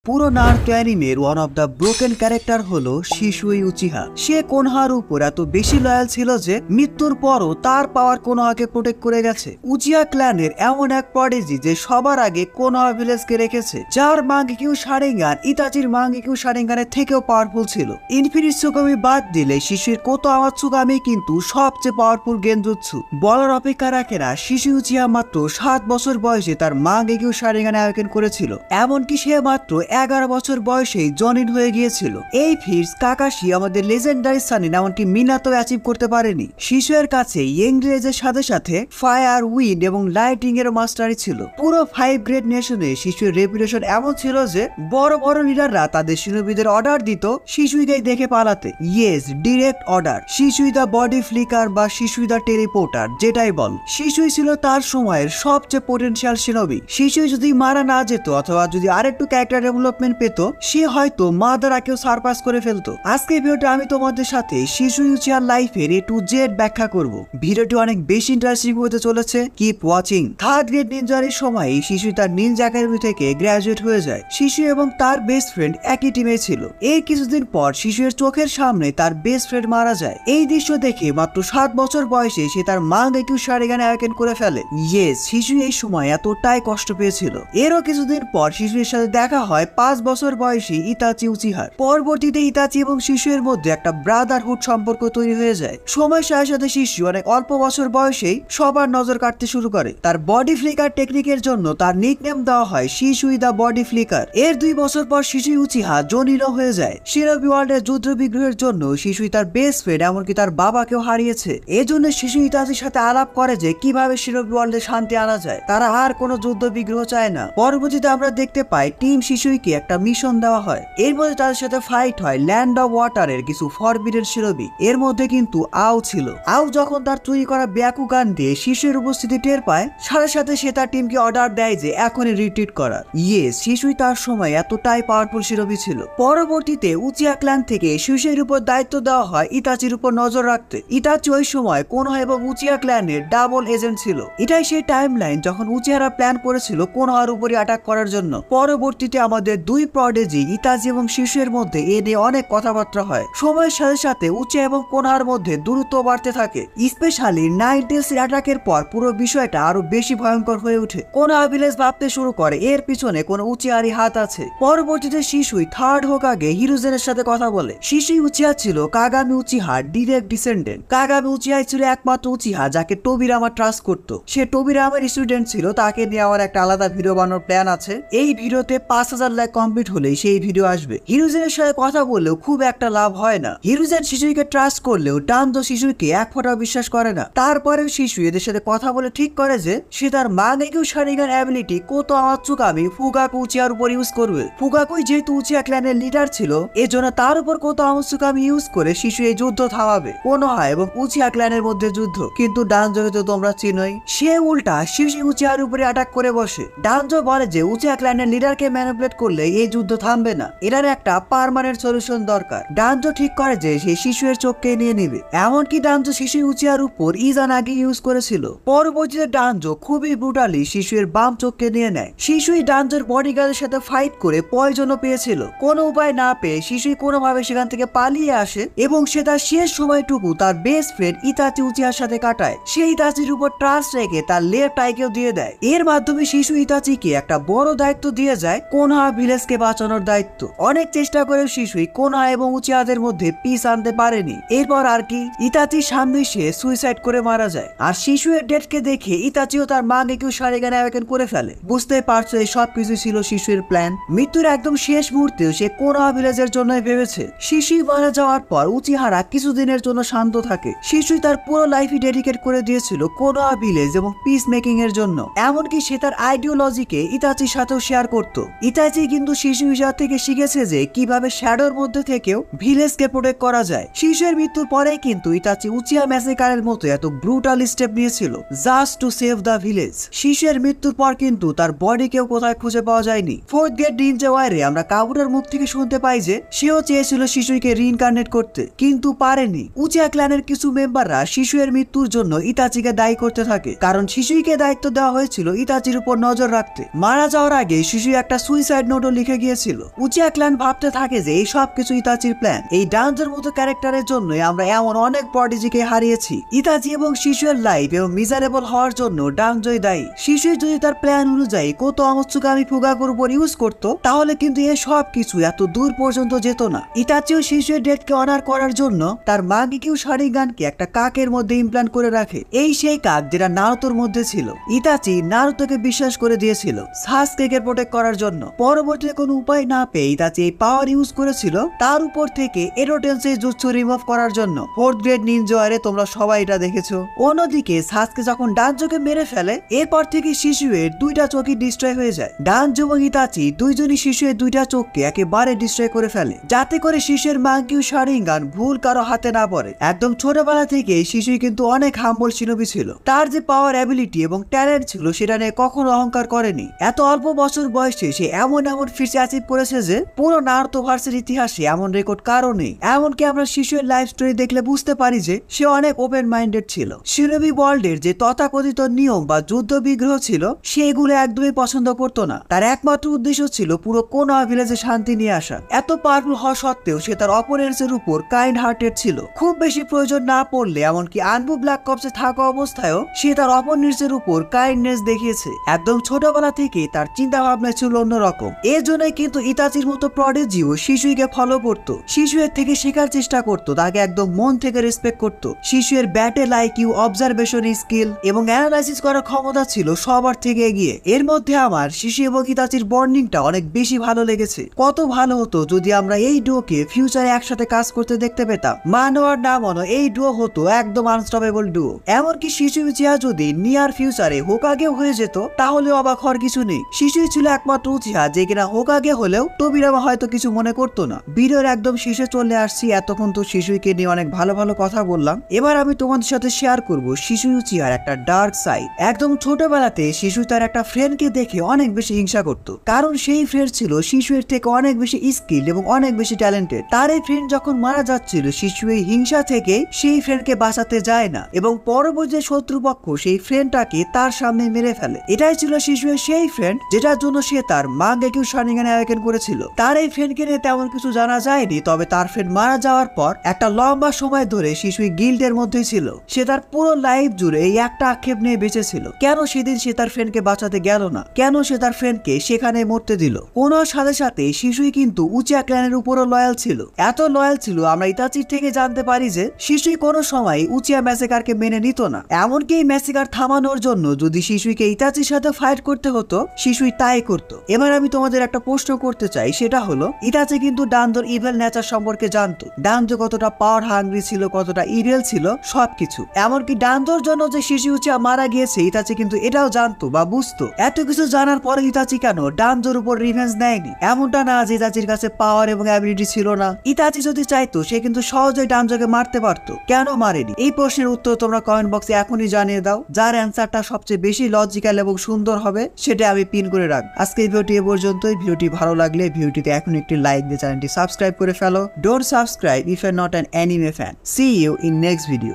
পুরো নারুতো অ্যানিমের one of the broken character হলো শিশুই উচিহা। সে কোনোহার উপর এত বেশি লয়াল ছিল যে মৃত্যুর পরও তার পাওয়ার কোনোহাকে প্রোটেক্ট করে গেছে। উচিহা ক্ল্যানের এমন এক প্রডিজি যে সবার আগে কোনোহা ভিলেজকে রেখেছে, যার মাঙ্গেকিউ শারিঙ্গান ইতাচির মাঙ্গেকিউ শারিঙ্গানের থেকেও পাওয়ারফুল ছিল। ইনফিনিট সুগামি বাদ দিলে শিশুর কোতো আমাৎসুগামি কিন্তু সবচেয়ে পাওয়ারফুল গেনজুৎসু। বলার অপেক্ষা রাখে না, শিশু উচিহা মাত্র 7 বছর বয়সে তার মাঙ্গেকিউ শারিঙ্গান আয়োজন করেছিল। এমনকি সে মাত্র 11 বছর বয়সেই জনিন হয়ে গিয়েছিল। এই ফিটস কাকাশি আমাদের লেজেন্ডারি সানিন এমনকি মিনাতো অ্যাচিভ করতে পারেনি। শিশুর কাছে ইংরেজের সাথে সাথে ফায়ার, উইন্ড এবং লাইটিং এর মাস্টারি ছিল। পুরো 5 গ্রেড নেশনে শিশুর রেপুটেশন এমন ছিল যে বড় বড় লিডাররা তাদের শিনোবিদের অর্ডার দিত শিশুকে দেখে পালাতে। Yes, direct order. শিশুই দা বডি ফ্লিকার বা শিশুই দা টেলিপোর্টার, যেটাই বল। শিশুই ছিল তার সময়ের সবচেয়ে পোটেনশিয়াল শিনোবি। শিশুই যদি মারা না যেত অথবা যদি আরেকটু ক্যারেক্টার ডেভেলপমেন্ট পেত, সে হয়তো মাদারাকেও সারপাস করে ফেলতো। আজকে ভিডিওটা আমি তোমাদের সাথে শিশুই উচিহার লাইফের A to Z ব্যাখ্যা করব। ভিডিওটি অনেক বেশি ইন্টারেস্টিং হতে চলেছে, কিপ ওয়াচিং। 3rd গ্রেড নিনজার সময় শিশু তার নিনজা একাডেমি থেকে গ্রাজুয়েট হয়ে যায়। শিশু এবং তার বেস্ট ফ্রেন্ড একই টিমে ছিল। এর কিছুদিন পর শিশুর চোখের সামনে তার বেস্ট ফ্রেন্ড মারা যায়। এই দৃশ্য দেখে মাত্র 7 বছর বয়সে সে তার মাঙ্গেকিউ শারিঙ্গান অ্যাওয়েকেন করে ফেলে। ইয়েস, শিশু এই সময় এতটাই কষ্ট পেয়েছিল। এরও কিছুদিন পর শিশুর সাথে দেখা হয় 5 বছর বয়সী ইতাচি উচিহার। পরবর্তীতে ইতাচি এবং শিশুর মধ্যে একটা ব্রাদারহুড সম্পর্ক তৈরি হয়ে যায়। সময়ের সাথে সাথে শিশু অনেক অল্প বছর বয়সেই সবার নজর কাটতে শুরু করে। তার বডি ফ্লিকার টেকনিকের জন্য তার নিকনেম দেওয়া হয় শিশুই দা বডি ফ্লিকার। এর 2 বছর পর শিশু উচিহা জনিন হয়ে যায়। শিনোবি ওয়ার্ল্ডের যুদ্ধ বিগ্রহের জন্য শিশুই তার বেস্ট ফ্রেন্ড এমনকি তার বাবাকেও হারিয়েছে। এজন্য শিশু ইতাচির সাথে আলাপ করে যে কিভাবে শিনোবি ওয়ার্ল্ডে শান্তি আনা যায়। তারা আর কোনো যুদ্ধ বিগ্রহ চায় না। পরবর্তীতে আমরা দেখতে পাই টিম শিশুইকে একটা মিশন দেওয়া হয়। এর মধ্যে তাদের সাথে ফাইট হয় ল্যান্ড অফ ওয়াটারের কিছু ফরবিডেন শিনোবি। এর মধ্যে কিন্তু আও ছিল। আও যখন তার চুরি করা ব্যাকুগান দিয়ে শিশুর উপস্থিতি টের পায়, সাথে সাথে সে তার টিমকে অর্ডার দেয় যে এখনই রিট্রিট করার। ইয়েস, শিশুই তার সময় এতটাই পাওয়ারফুল শিনোবি ছিল। পরবর্তীতে উচিহা ক্ল্যান থেকে শিশুর উপর দায়িত্ব দেওয়া হয় ইতাচির উপর নজর রাখতে। ইতাচি ওই সময় কোনোহা এবং উচিহা ক্ল্যানের ডাবল এজেন্ট ছিল। এটাই সেই টাইমলাইন যখন উচিহারা প্ল্যান করেছিল কোনোহার উপরে অ্যাটাক করার জন্য। পরবর্তীতে আমাদের 2 প্রডিজি ইতাচি এবং শিশুর মধ্যে এ নিয়ে অনেক কথাবার্তা হয়। সময়ের সাথে সাথে উচিহা এবং কোনোহার মধ্যে দূরত্ব বাড়তে থাকে। স্পেশালি 9 টেলস অ্যাটাকের পর পুরো বিষয়টা আরো বেশি ভয়ঙ্কর হয়ে ওঠে। কোনোহা ভিলেজ ভাবতে শুরু করে এর পিছনে কোনো উচিহারই হাত আছে। পরবর্তীতে শিশুই 3rd হোকাগে হিরোজেনের সাথে কথা বলে। শিশুই উচিহা ছিল কাগামি উচিহার ডিরেক্ট ডিসেন্ডেন্ট। কাগামি উচিহা ছিল একমাত্র উচিহা যাকে টোবিরামা ট্রাস্ট করতো। সে টোবিরামার স্টুডেন্ট ছিল। তাকে নিয়ে আমার একটা আলাদা ভিডিও বানানোর প্ল্যান আছে। এই ভিডিওতে 5000 লাইক কমপ্লিট হলেই সেই ভিডিও আসবে। হিরোজেনের সাথে কথা বললেও খুব একটা লাভ হয় না। হিরোজেন শিশুকে ট্রাস্ট করলেও ডানজো শিশুকে এক ফোঁটাও বিশ্বাস করে না। তারপরেও শিশু এদের সাথে কথা বলে ঠিক করে যে সে তার মাঙ্গেকিউ শারিঙ্গান অ্যাবিলিটি কোতো আমাৎসুগামি ফুগাকু উচিহার উপর ইউজ করবে। ফুগাকুই যেহেতু উচিহা ক্ল্যানের লিডার ছিল, এজন্য তার উপর কোতো আমাৎসুগামি ইউজ করে শিশু এই যুদ্ধ থামাবে। কোনোহা এবং উচিহা ক্ল্যানের মধ্যে যুদ্ধ। কিন্তু ডানজোকে তো তোমরা চিনোই, সে উল্টা শিশু উচিহার উপরে অ্যাটাক করে বসে। ডানজো বলে যে উচিহা ক্ল্যানের লিডারকে ম্যানিপুলেট করলে এই যুদ্ধ থামবে না, এটার একটা পার্মানেন্ট সলিউশন দরকার। ডানজো ঠিক করে যে সে শিশুর চোখকে নিয়ে নেবে। এমনকি ডানজো শিশু উচিহার উপর ইজানাগি ইউজ করেছিল। পরবর্তীতে ডানজো খুবই ব্রুটালি শিশুর বাম চোখকে নিয়ে নেয়। শিশুই ডানজোর বডিগার্ডের সাথে ফাইট করে পয়জনও পেয়েছিল। কোনো উপায় না পেয়ে শিশুই কোনোভাবে সেখান থেকে পালিয়ে আসে এবং সে তার শেষ সময়টুকু তার বেস্ট ফ্রেন্ড ইতাচি উচিহার সাথে কাটায়। সে ইতাচির উপর ট্রাস্ট রেখে তার লেফট আইকেও দিয়ে দেয়। এর মাধ্যমে শিশু ইতাচিকে একটা বড় দায়িত্ব দিয়ে যায়, কোনোহা ভিলেজকে বাঁচানোর দায়িত্ব। অনেক চেষ্টা করে শিশুই কোনোহা এবং উচিহাদের মধ্যে পিস আনতে পারেনি। এরপর আর কি, ইতাচির সামনে সে সুইসাইড করে মারা যায়। আর শিশুর ডেথকে দেখে ইতাচিও তার মাঙ্গেকিউ শারিঙ্গান অ্যাওয়েকেন করে ফেলে। বুঝতে পারছো এই সব কিছু ছিল শিশুর প্ল্যান। মৃত্যুর একদম শেষ মুহূর্তেও সে কোনোহা ভিলেজের জন্যই ভেবেছে। শিশুই মারা যাওয়ার পর উচিহারা কিছুদিনের জন্য শান্ত থাকে। শিশুই তার পুরো লাইফই ডেডিকেট করে দিয়েছিল কোনোহা ভিলেজ এবং পিস মেকিং এর জন্য। এমনকি সে তার আইডিওলজিকে ইতাচির সাথেও শেয়ার করত। ইতাচি কিন্তু শিশু হিসাব থেকে শিখেছে যে কিভাবে শ্যাডোর মধ্যে থেকেও ভিলেজকে প্রোটেক্ট করা যায়। শিশুর মৃত্যুর পরে কিন্তু ইতাচি উচিহা ম্যাসেকারের মতো এত ব্রুটাল স্টেপ নিয়েছিল just to save the village. শিশুর মৃত্যুর পর কিন্তু তার বডিকেও কোথায় খুঁজে পাওয়া যায়নি। 4th গ্রেড নিনজা ওয়ারে আমরা কাবুরার মুখ থেকে শুনতে পাই যে সেও চেয়েছিল শিশুকে রিইনকার্নেট করতে, কিন্তু পারেনি। উচিহা ক্ল্যানের কিছু মেম্বাররা শিশুর মৃত্যুর জন্য ইতাচিকে দায়ী করতে থাকে, কারণ শিশুকে দায়িত্ব দেওয়া হয়েছিল ইতাচির উপর নজর রাখতে। মারা যাওয়ার আগে শিশু একটা সুইসাইড নোট নোটও লিখে গিয়েছিল। উচিয়া ক্ল্যান ভাবতে থাকে যে এই সব কিছু ইতাচির প্ল্যান। এই ডানজোর মতো ক্যারেক্টারের জন্যই আমরা এমন অনেক প্রডিজিকে হারিয়েছি। ইতাচি এবং শিশুয়ের লাইফ এবং মিজারেবল হওয়ার জন্য ডানজোই দায়ী। শিশু যদি তার প্ল্যান অনুযায়ী কত অমৎসুকামী ফুগাকুর উপর ইউজ করত, তাহলে কিন্তু এই সব কিছু এত দূর পর্যন্ত যেত না। ইতাচিও শিশুয়ের ডেটকে অনার করার জন্য তার মাগিকিউ শারিগানকে একটা কাকের মধ্যে ইমপ্ল্যান্ট করে রাখে। এই সেই কাক যেটা নারুতোর মধ্যে ছিল। ইতাচি নারুতোকে বিশ্বাস করে দিয়েছিল সাসকেকে প্রোটেক্ট করার জন্য। পরবর্তীতে কোনো উপায় না পেয়ে ইতাচি এই পাওয়ার ইউজ করেছিল তার উপর থেকে এরোটেন্সের জুৎসু রিমুভ করার জন্য। 4th গ্রেড নিনজারে তোমরা সবাই এটা দেখেছো। অন্যদিকে সাসকে যখন ডানজোকে মেরে ফেলে, এরপর থেকে শিশুয়ের দুইটা চোখই ডিস্ট্রয় হয়ে যায়। ডানজো এবং ইতাচি দুইজনই শিশুয়ের দুইটা চোখকে একেবারে ডিস্ট্রয় করে ফেলে, যাতে করে শিশুয়ের মাঙ্কিউ শারিঙ্গান ভুল কারো হাতে না পড়ে। একদম ছোটবেলা থেকে শিশুই কিন্তু অনেক হাম্বল শিনোবি ছিল। তার যে পাওয়ার অ্যাবিলিটি এবং ট্যালেন্ট ছিল সেটা নিয়ে কখনো অহংকার করেনি। এত অল্প বছর বয়সে সে এমন ফিটস অ্যাচিভ করেছে যে পুরো নারুতো ভার্সের ইতিহাসে এমন রেকর্ড কারো নেই। এমনকি আমরা শিশুয়ের লাইফ স্টোরি দেখলে বুঝতে পারি যে সে অনেক ওপেন মাইন্ডেড ছিল। শিনোবি ওয়ার্ল্ডের যে তথাকথিত নিয়ম বা যুদ্ধ বিগ্রহ ছিল সেগুলো একদমই পছন্দ করতো না। তার একমাত্র উদ্দেশ্য ছিল পুরো কোনোয়া ভিলেজে শান্তি নিয়ে আসা। এত পাওয়ারফুল হওয়া সত্ত্বেও সে তার অপোনেন্টস এর উপর কাইন্ড হার্টেড ছিল। খুব বেশি প্রয়োজন না পড়লে, এমনকি আনবু ব্ল্যাক কপসে থাকা অবস্থায়ও সে তার অপোনেন্টস এর উপর কাইন্ডনেস দেখিয়েছে। একদম ছোটবেলা থেকে তার চিন্তা ভাবনা ছিল অন্যরকম। এর জন্যই কিন্তু ইতাচির মতো প্রডিজিও শিশুকে ফলো করতো, শিশুয়ের থেকে শেখার চেষ্টা করতো, তাকে একদম মন থেকে রেসপেক্ট করতো। শিশুয়ের ব্যাটেল আইকিউ, অবজারভেশন স্কিল এবং অ্যানালাইসিস করার ক্ষমতা ছিল সবার থেকে এগিয়ে। এর মধ্যে আমার শিশু এবং ইতাচির বন্ডিংটা অনেক বেশি ভালো লেগেছে। কত ভালো হতো যদি আমরা এই ডুয়োকে ফিউচারে একসাথে কাজ করতে দেখতে পেতাম। মানো আর না মানো, এই ডুয়ো হতো একদম আনস্টপেবল ডুয়ো। এমনকি শিশু উচিহা যদি নিয়ার ফিউচারে হোকাগেও হয়ে যেত তাহলে অবাক হওয়ার কিছু নেই। শিশুই ছিল একমাত্র উচিহা যে কিনা হোকাগে হলেও তোবিরামা হয়তো কিছু মনে করতো না। ভিডিওর একদম শেষে চলে আসছি। এতক্ষণ তো শিশুকে নিয়ে অনেক ভালো ভালো কথা বললাম। এবার আমি তোমাদের সাথে শেয়ার করব শিশু উচিহার একটা ডার্ক সাইড। একদম ছোটবেলাতে শিশু তার একটা ফ্রেন্ডকে দেখে অনেক বেশি হিংসা করতো, কারণ সেই ফ্রেন্ড ছিল শিশুর থেকে অনেক বেশি স্কিল এবং অনেক বেশি ট্যালেন্টেড। তার এই ফ্রেন্ড যখন মারা যাচ্ছিল, শিশু এই হিংসা থেকে সেই ফ্রেন্ডকে বাঁচাতে যায় না এবং পরবর্তী শত্রুপক্ষ সেই ফ্রেন্ডটাকে তার সামনে মেরে ফেলে। এটাই ছিল শিশুর সেই ফ্রেন্ড যেটার জন্য সে তার মাঙ্গেকিউ শারিঙ্গানে অ্যাওয়েকেন করেছিল। তার এই ফ্রেন্ডকে নিয়ে তেমন কিছু জানা যায়নি, তবে তার ফ্রেন্ড মারা যাওয়ার পর একটা লম্বা সময় ধরে শিশুই গিল্ডের মধ্যেই ছিল। সে তার পুরো লাইফ জুড়ে এই একটা আক্ষেপ নিয়ে বেঁচেছিল, কেন সেদিন সে তার ফ্রেন্ডকে বাঁচাতে গেল না, কেন সে তার ফ্রেন্ডকে সেখানে মরতে দিল। কোনোর সাথে সাথে শিশুই কিন্তু উচিয়া ক্ল্যানের উপরও লয়াল ছিল। এত লয়াল ছিল আমরা ইতাচির থেকে জানতে পারি যে শিশুই কোনো সময় উচিয়া ম্যাসেকারকে মেনে নিত না। এমনকি এই ম্যাসেকার থামানোর জন্য যদি শিশুকে ইতাচির সাথে ফাইট করতে হতো, শিশুই তাই করত। এবার আমি তোমাদের একটা প্রশ্ন করতে চাই, সেটা হলো ইতাচি কিন্তু ডানজোর ইভেল নেচার সম্পর্কে জানতো। ডানজো কতটা পাওয়ার হাংরি ছিল, কতটা ইভিল ছিল, সবকিছু। এমনকি ডানজোর জন্য যে শিশু উচিয়া মারা গিয়েছে ইতাচি কিন্তু এটাও জানতো বা বুঝতো। এত কিছু জানার পরে ইতাচি কেন ডানজোর উপর রিভেঞ্জ নেয়নি? এমনটা না যে ইতাচির কাছে পাওয়ার এবং অ্যাবিলিটি ছিল না। ইতাচি যদি চাইতো সে কিন্তু সহজেই ডানজোকে মারতে পারতো, কেন মারেনি? এই প্রশ্নের উত্তর তোমরা কমেন্ট বক্সে এখনই জানিয়ে দাও। যার অ্যান্সারটা সবচেয়ে বেশি লজিক্যাল এবং সুন্দর হবে সেটা আমি পিন করে রাখবো। আজকে এই ভিডিওটি এ পর্যন্তই। ভিডিওটি ভালো লাগলে ভিডিওটিতে এখন একটি লাইক দিয়ে চ্যানেলটি সাবস্ক্রাইব করে ফেলো। Don't subscribe if you are not an anime fan. See you in next video.